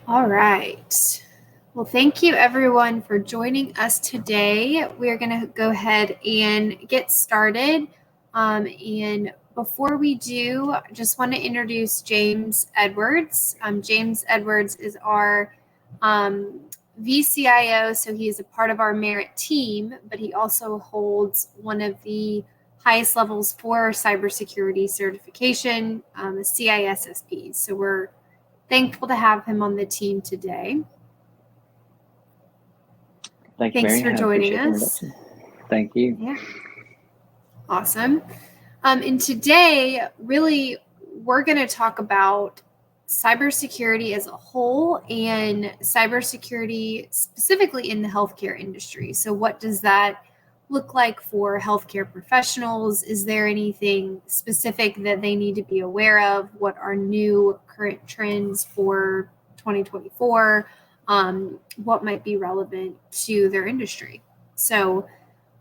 All right. Well, thank you everyone for joining us today. We're going to go ahead and get started. And before we do, I just want to introduce James Edwards. James Edwards is our VCIO, so he is a part of our merit team, but he also holds one of the highest levels for cybersecurity certification, a CISSP. So we're thankful to have him on the team today. Thank you, Thanks Mary. for joining us. Thank you. Yeah. Awesome. And today, really, we're going to talk about cybersecurity as a whole and cybersecurity specifically in the healthcare industry. So, what does that look like for healthcare professionals? Is there anything specific that they need to be aware of? What are new current trends for 2024? What might be relevant to their industry? So,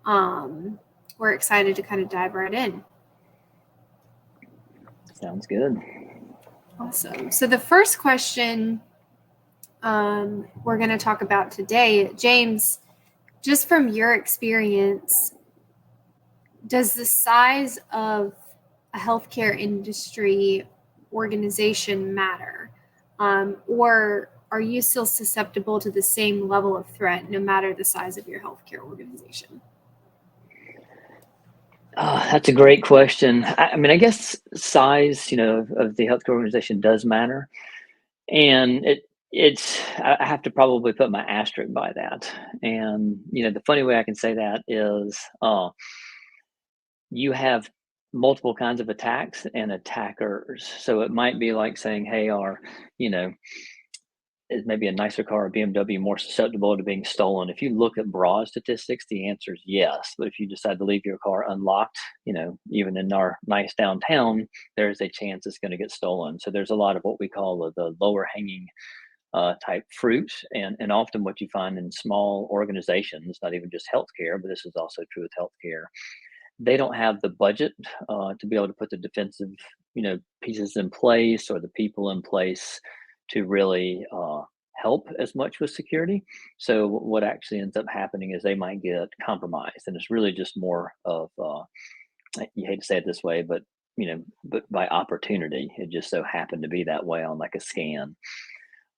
we're excited to kind of dive right in. Sounds good. Awesome. So the first question we're going to talk about today, James, just from your experience, does the size of a healthcare industry organization matter? Or are you still susceptible to the same level of threat no matter the size of your healthcare organization? That's a great question. I mean, I guess size, of the healthcare organization does matter, and I have to probably put my asterisk by that. And the funny way I can say that is, you have multiple kinds of attacks and attackers. So it might be like saying, hey, you know, is maybe a nicer car, a BMW, more susceptible to being stolen? If you look at broad statistics, the answer is yes. But if you decide to leave your car unlocked, even in our nice downtown, there's a chance it's going to get stolen. So there's a lot of what we call the lower hanging type fruit. And often what you find in small organizations, not even just healthcare, but this is also true with healthcare, they don't have the budget to be able to put the defensive, pieces in place or the people in place to really help as much with security. So what actually ends up happening is they might get compromised, and it's really just more of you hate to say it this way, but by opportunity, it just so happened to be that way on like a scan.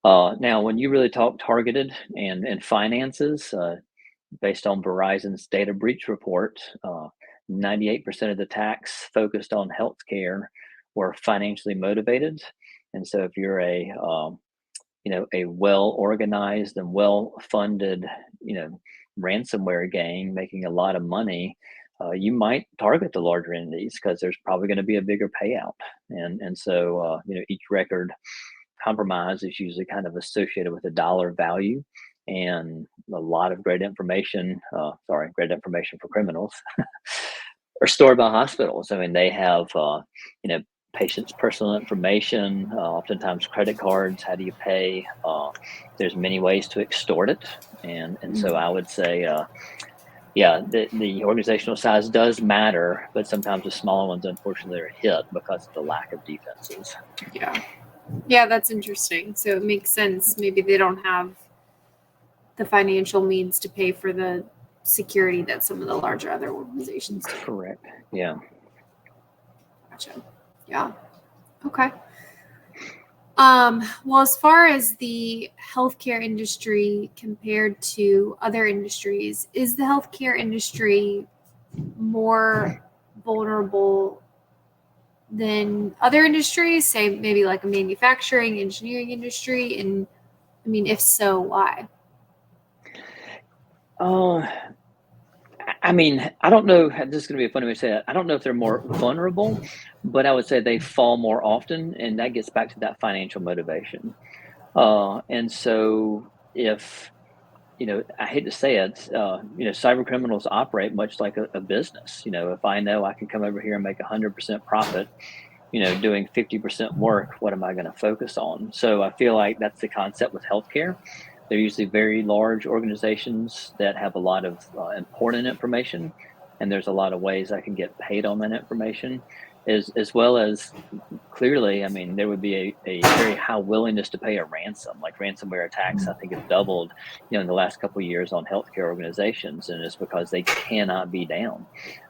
Now, when you really talk targeted and finances, based on Verizon's data breach report, 98% of the attacks focused on healthcare were financially motivated. And so, if you're a well organized and well funded, ransomware gang making a lot of money, you might target the larger entities because there's probably going to be a bigger payout. And so, each record compromise is usually kind of associated with a dollar value, and a lot of great information for criminals are stored by hospitals. I mean, they have, patients' personal information, oftentimes credit cards. How do you pay? There's many ways to extort it. And so I would say, yeah, the organizational size does matter, but sometimes the smaller ones, unfortunately, are hit because of the lack of defenses. Yeah, that's interesting. So it makes sense. Maybe they don't have the financial means to pay for the security that some of the larger other organizations do. Correct. Yeah. Gotcha. Yeah. Okay. Well, as far as the healthcare industry compared to other industries, is the healthcare industry more vulnerable than other industries, say maybe like a manufacturing, engineering industry? And I mean, if so, why? I mean, I don't know. This is going to be a funny way to say it. I don't know if they're more vulnerable, but I would say they fall more often, and that gets back to that financial motivation. And so, if I hate to say it, cyber criminals operate much like a business. If I know I can come over here and make 100% profit, doing 50% work, what am I going to focus on? So I feel like that's the concept with healthcare. They're usually very large organizations that have a lot of important information, and there's a lot of ways I can get paid on that information. as well as clearly, I mean, there would be a very high willingness to pay a ransom. Like ransomware attacks, I think have doubled, in the last couple of years on healthcare organizations, and it's because they cannot be down.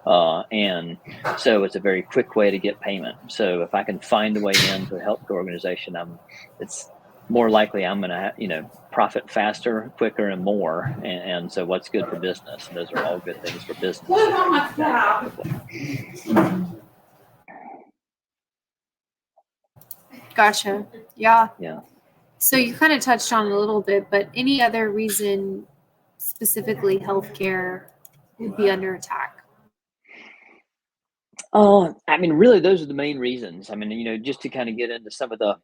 And so it's a very quick way to get payment. So if I can find a way into a healthcare organization, it's more likely I'm going to, profit faster, quicker, and more. And so what's good for business? And those are all good things for business if I can do that effectively. Gotcha. Yeah. Yeah. So you kind of touched on it a little bit, but any other reason specifically healthcare would be under attack? Oh, I mean, really, those are the main reasons. I mean, just to kind of get into some of the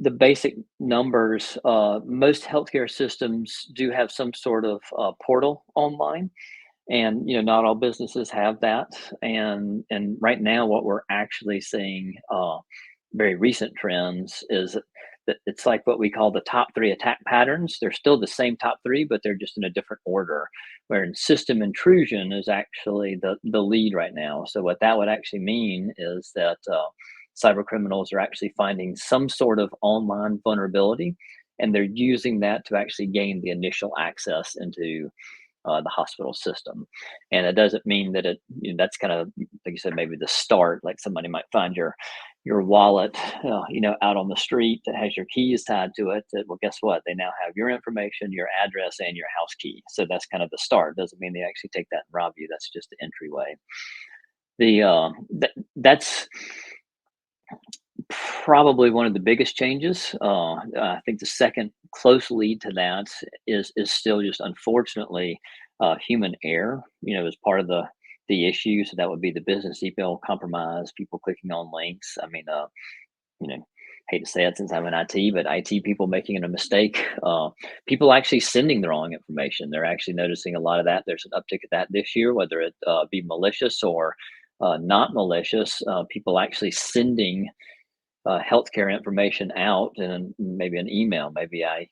basic numbers, most healthcare systems do have some sort of portal online, and not all businesses have that. And right now, what we're actually seeing, very recent trends, is that it's like what we call the top three attack patterns. They're still the same top three, but they're just in a different order. Where in system intrusion is actually the lead right now. So what that would actually mean is that cyber criminals are actually finding some sort of online vulnerability, and they're using that to actually gain the initial access into the hospital system. And it doesn't mean that that's kind of, like you said, maybe the start. Like somebody might find your wallet, out on the street that has your keys tied to it. That, well, guess what? They now have your information, your address, and your house key. So that's kind of the start. Doesn't mean they actually take that and rob you. That's just the entryway. That's probably one of the biggest changes. I think the second close lead to that is still just unfortunately human error. As part of the issue. So that would be the business email compromise, people clicking on links. I mean, you know, hate to say it since I'm in IT, but IT people making a mistake. People actually sending the wrong information. They're actually noticing a lot of that. There's an uptick of that this year, whether it be malicious or not malicious. People actually sending healthcare information out and maybe an email. Maybe I'm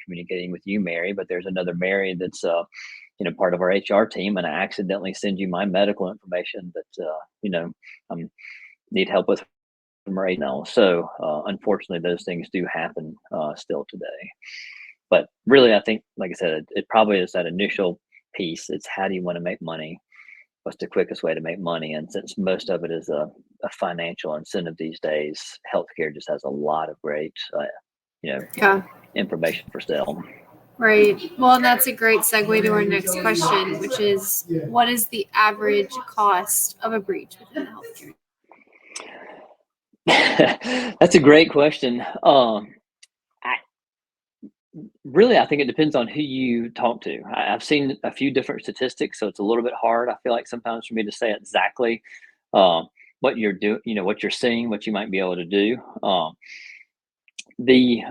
communicating with you, Mary, but there's another Mary that's part of our HR team, and I accidentally send you my medical information that I need help with from right now. So unfortunately, those things do happen still today. But really, I think, like I said, it probably is that initial piece. It's how do you want to make money? What's the quickest way to make money? And since most of it is a financial incentive these days, healthcare just has a lot of great, Yeah. information for sale. Right. Well, and that's a great segue to our next question, which is what is the average cost of a breach within healthcare? That's a great question. I really, I think it depends on who you talk to. I've seen a few different statistics, so it's a little bit hard. I feel like sometimes for me to say exactly um, what you're doing, what you're seeing, what you might be able to do. The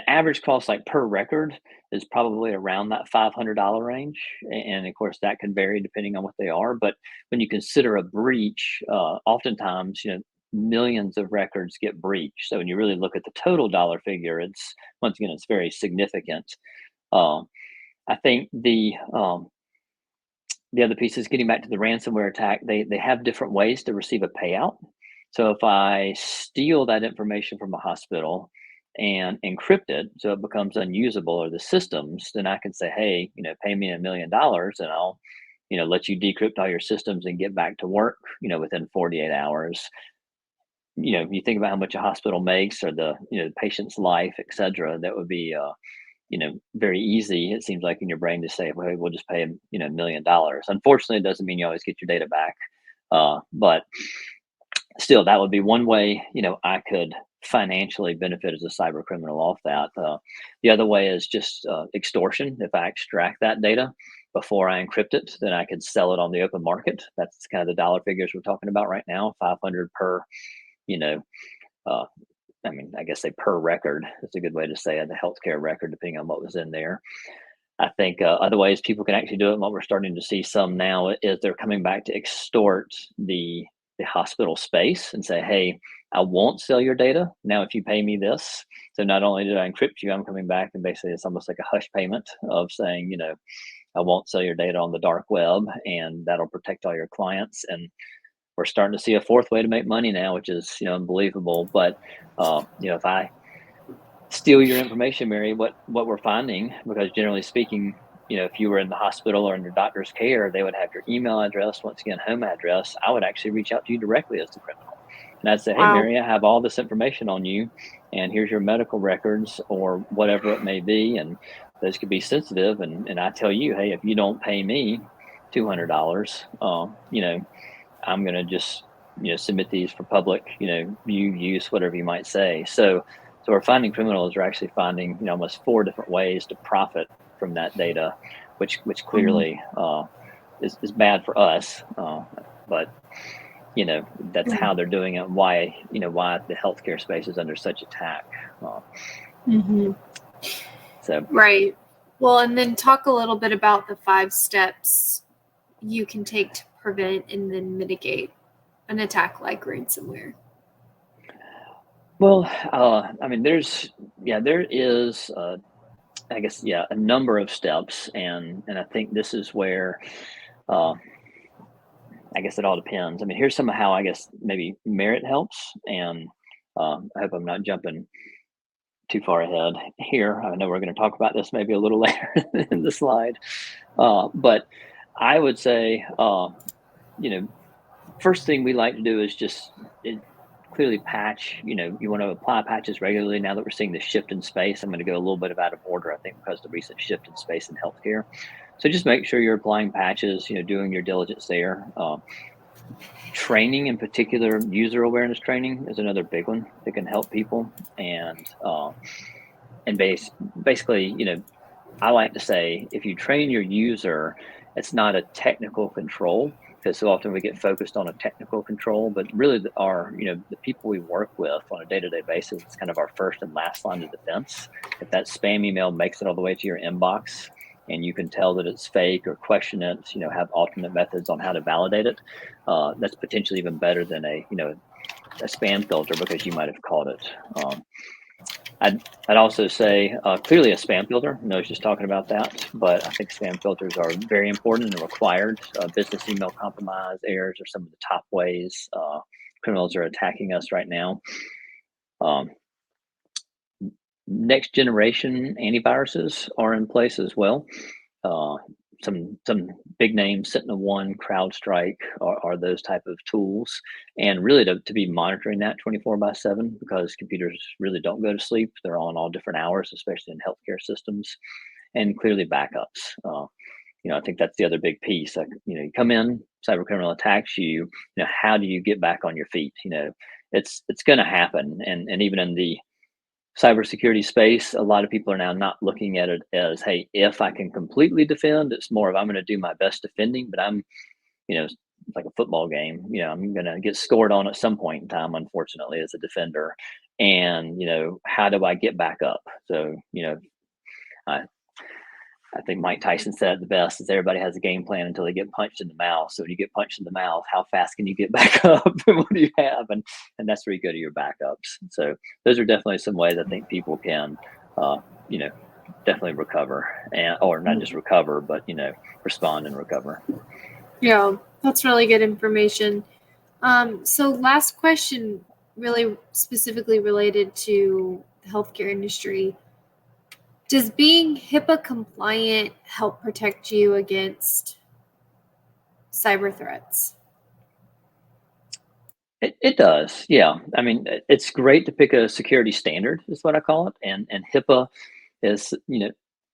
average cost, like per record, is probably around that $500 range, and of course that can vary depending on what they are. But when you consider a breach, oftentimes millions of records get breached. So when you really look at the total dollar figure, it's once again it's very significant. Um, I think the other piece is getting back to the ransomware attack. They have different ways to receive a payout. So if I steal that information from a hospital and encrypt it so it becomes unusable or the systems, then I can say, hey, pay me $1 million and I'll, let you decrypt all your systems and get back to work, within 48 hours. You think about how much a hospital makes or the patient's life, et cetera. That would be very easy. It seems like in your brain to say, well, we'll just pay him, $1 million. Unfortunately, it doesn't mean you always get your data back. But still, that would be one way, I could financially benefit as a cyber criminal off that. The other way is just extortion. If I extract that data before I encrypt it, then I could sell it on the open market. That's kind of the dollar figures we're talking about right now, 500 per, you know, uh, I mean, I guess say per record is a good way to say it, the healthcare record, depending on what was in there. I think other ways people can actually do it, and what we're starting to see some now is they're coming back to extort the hospital space and say, "Hey, I won't sell your data now if you pay me this." So not only did I encrypt you, I'm coming back and basically it's almost like a hush payment of saying, I won't sell your data on the dark web, and that'll protect all your clients. And we're starting to see a fourth way to make money now, which is, unbelievable. But if I steal your information, Mary, what we're finding, because generally speaking, if you were in the hospital or in your doctor's care, they would have your email address, once again, home address. I would actually reach out to you directly as the criminal. And I'd say, hey, Wow. Mary, I have all this information on you, and here's your medical records or whatever it may be. And those could be sensitive. And I tell you, hey, if you don't pay me $200, I'm going to just, submit these for public, view, use, whatever you might say. So we're finding criminals are actually finding, almost four different ways to profit from that data, which Mhm. clearly is bad for us. But that's Yeah. how they're doing it. Why the healthcare space is under such attack. Uh, Hmm. so Right. Well, and then talk a little bit about the 5 steps you can take to prevent and then mitigate an attack like ransomware. well, I mean, there is. I guess, yeah, a number of steps, and I think this is where uh, I guess it all depends. I mean, here's some of how I guess maybe merit helps, and I hope I'm not jumping too far ahead here. I know we're going to talk about this maybe a little later in the slide, but I would say, you know, first thing we like to do is just clearly patch. You want to apply patches regularly. Now that we're seeing the shift in space, I'm going to go a little bit out of order, I think, because of the recent shift in space in healthcare. So just make sure you're applying patches, doing your diligence there. Training, in particular, user awareness training is another big one that can help people. And basically, I like to say, if you train your user, it's not a technical control, because so often we get focused on a technical control, but really the people we work with on a day-to-day basis, it's kind of our first and last line of defense. If that spam email makes it all the way to your inbox and you can tell that it's fake or question it, have alternate methods on how to validate it, that's potentially even better than a spam filter, because you might have caught it. I'd also say clearly a spam filter. I was just talking about that, but I think spam filters are very important and required. Business email compromise errors are some of the top ways criminals are attacking us right now. Um, Next generation antiviruses are in place as well. Uh, some big names, SentinelOne, CrowdStrike are those type of tools, and really to be monitoring that 24/7, because computers really don't go to sleep. They're on all different hours, especially in healthcare systems, and clearly backups. I think that's the other big piece. Like, you come in, cyber criminal attacks you. How do you get back on your feet? It's going to happen, and even in the cybersecurity space, a lot of people are now not looking at it as, hey, if I can completely defend, it's more of I'm going to do my best defending, but it's like a football game. I'm going to get scored on at some point in time, unfortunately, as a defender. And, how do I get back up? So, I, I think Mike Tyson said it the best is everybody has a game plan until they get punched in the mouth. So when you get punched in the mouth, how fast can you get back up? And what do you have? And that's where you go to your backups. So those are definitely some ways I think people can, uh, you know, definitely recover, and or not just recover, but respond and recover. Yeah, that's really good information. So last question, really specifically related to the healthcare industry. Does being HIPAA compliant help protect you against cyber threats? It does, yeah. I mean, it's great to pick a security standard, is what I call it, and HIPAA is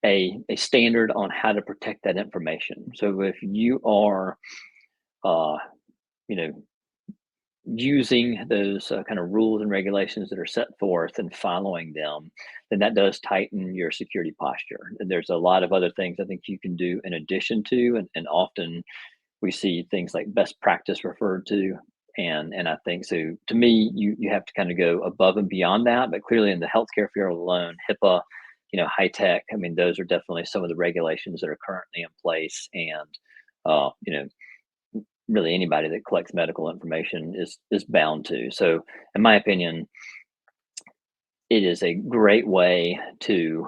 a standard on how to protect that information. So if you are uh, you know using those kind of rules and regulations that are set forth and following them, then that does tighten your security posture. And there's a lot of other things I think you can do in addition to, and often we see things like best practice referred to. And I think so. To me, you have to kind of go above and beyond that. But clearly, in the healthcare field alone, HIPAA, high tech. I mean, those are definitely some of the regulations that are currently in place. And really anybody that collects medical information is bound to. So, in my opinion, it is a great way to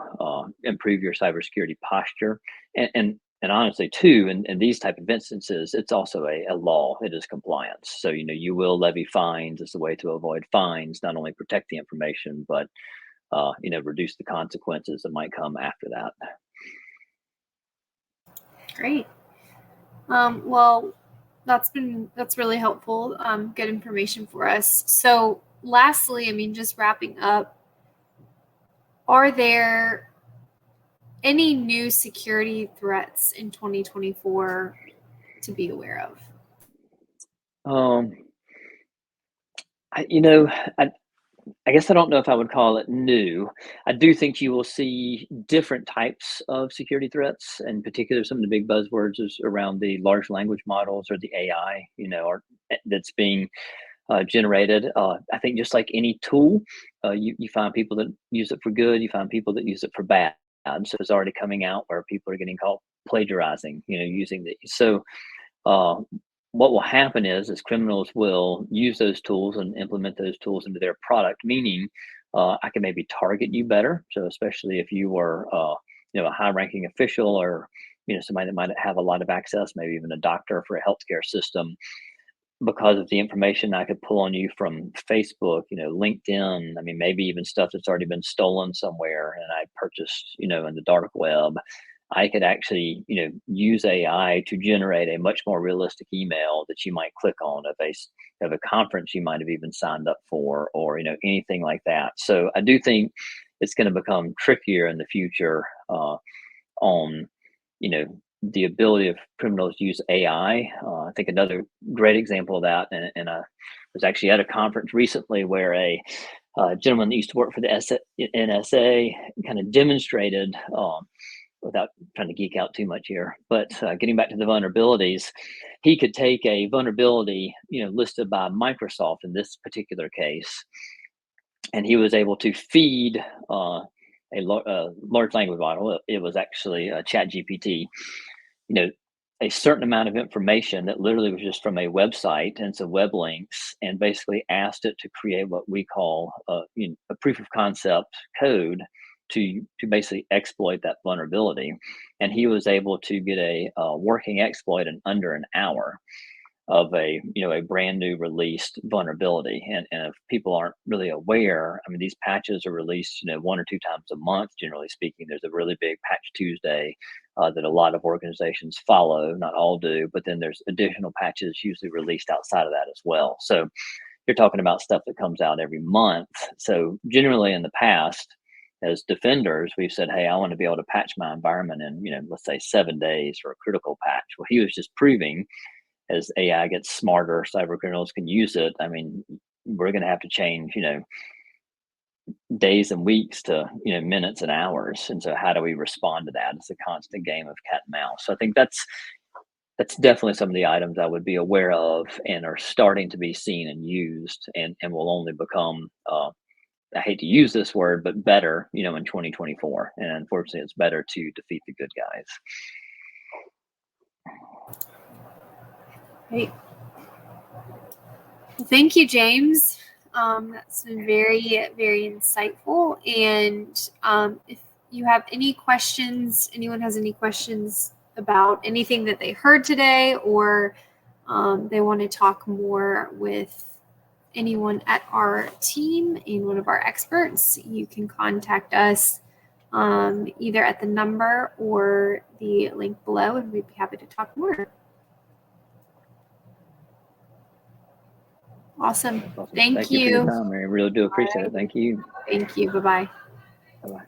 improve your cybersecurity posture. And and honestly too, in these type of instances, it's also a law. It is compliance. So, you will levy fines as a way to avoid fines, not only protect the information, but reduce the consequences that might come after that. Great. Well, that's really helpful. Good information for us. So lastly, I mean, just wrapping up, are there any new security threats in 2024 to be aware of? I, I guess I don't know if I would call it new. I do think you will see different types of security threats. In particular, some of the big buzzwords is around the large language models or the AI, that's being generated. I think just like any tool, you find people that use it for good, you find people that use it for bad. So it's already coming out where people are getting caught plagiarizing, using these. So uh, what will happen is criminals will use those tools and implement those tools into their product, meaning I can maybe target you better. So especially if you were, a high-ranking official, or somebody that might have a lot of access, maybe even a doctor for a healthcare system, because of the information I could pull on you from Facebook, LinkedIn. I mean, maybe even stuff that's already been stolen somewhere and I purchased, in the dark web. I could actually, use AI to generate a much more realistic email that you might click on of a conference you might have even signed up for, or anything like that. So I do think it's going to become trickier in the future on the ability of criminals to use AI. I think another great example of that, and I was actually at a conference recently where a gentleman that used to work for the NSA kind of demonstrated, without trying to geek out too much here, but getting back to the vulnerabilities, he could take a vulnerability, listed by Microsoft in this particular case, and he was able to feed a large language model. It was actually Chat GPT, you know, a certain amount of information that literally was just from a website and some web links, and basically asked it to create what we call a proof of concept code to basically exploit that vulnerability. And he was able to get a working exploit in under an hour of a brand new released vulnerability. And if people aren't really aware, I mean, these patches are released 1 or 2 times a month, generally speaking. There's a really big Patch Tuesday that a lot of organizations follow. Not all do, but then there's additional patches usually released outside of that as well. So you're talking about stuff that comes out every month. So generally in the past, as defenders, we've said, hey, I want to be able to patch my environment in, let's say 7 days for a critical patch. Well, he was just proving, as AI gets smarter, cyber criminals can use it. I mean, we're going to have to change, days and weeks to, minutes and hours. And so how do we respond to that? It's a constant game of cat and mouse. So I think that's definitely some of the items I would be aware of and are starting to be seen and used, and will only become, I hate to use this word, but better, in 2024. And unfortunately, it's better to defeat the good guys. Great. Well, thank you, James. That's been very, very insightful. And if you have any questions, anyone has any questions about anything that they heard today, or they want to talk more with anyone at our team and one of our experts, you can contact us either at the number or the link below, and we'd be happy to talk more. Awesome. Thank you for your you. time, Mary. I really do appreciate it. Thank you. Thank you. Bye-bye. Bye-bye.